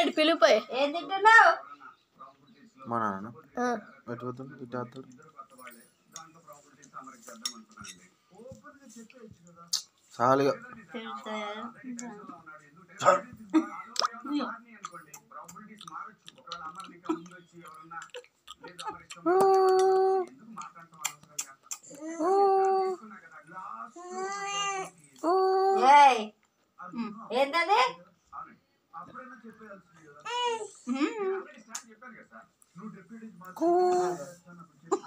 ఇటు పిలిపోయి ఏం తింటున్నావు? మా నాన్న ఎటుపోతాడు ఇటు వస్తాడు. చాలుగా ఏంటది?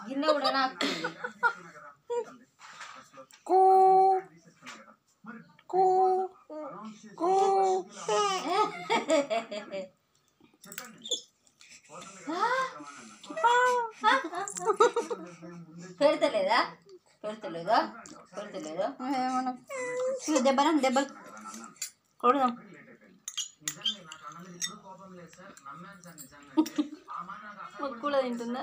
గిన్నె కూడా నాకు పెడతలేదా? పెడతలేదా? పెడతలేదా? దెబ్బలు కొడదాం. కూడా తింటుందా?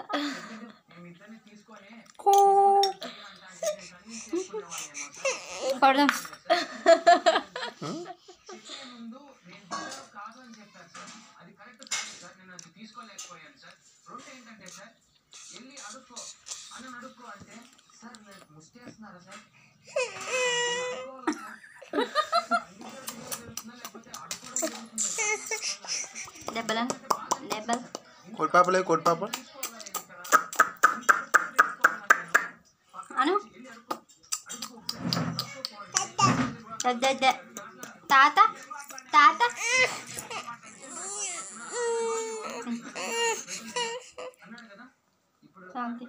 కొడదాం. దెబ్బలు కొట్టిపాపలే కొట్టిపాప అను తాత తాత శాంతి